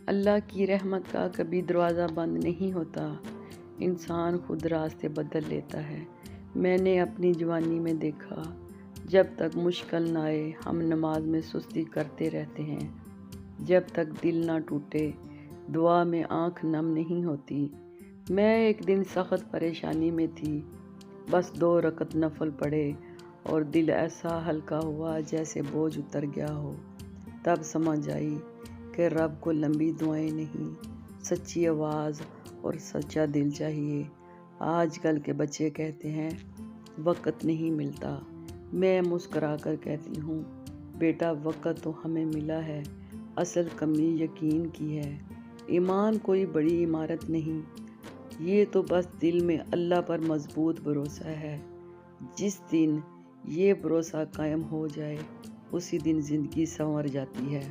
اللہ کی رحمت کا کبھی دروازہ بند نہیں ہوتا، انسان خود راستے بدل لیتا ہے۔ میں نے اپنی جوانی میں دیکھا، جب تک مشکل نہ آئے ہم نماز میں سستی کرتے رہتے ہیں، جب تک دل نہ ٹوٹے دعا میں آنکھ نم نہیں ہوتی۔ میں ایک دن سخت پریشانی میں تھی، بس 2 رکعت نفل پڑھے اور دل ایسا ہلکا ہوا جیسے بوجھ اتر گیا ہو۔ تب سمجھ آئی کہ رب کو لمبی دعائیں نہیں، سچی آواز اور سچا دل چاہیے۔ آج کل کے بچے کہتے ہیں وقت نہیں ملتا، میں مسکرا کر کہتی ہوں بیٹا وقت تو ہمیں ملا ہے، اصل کمی یقین کی ہے۔ ایمان کوئی بڑی عمارت نہیں، یہ تو بس دل میں اللہ پر مضبوط بھروسہ ہے۔ جس دن یہ بھروسہ قائم ہو جائے اسی دن زندگی سنور جاتی ہے۔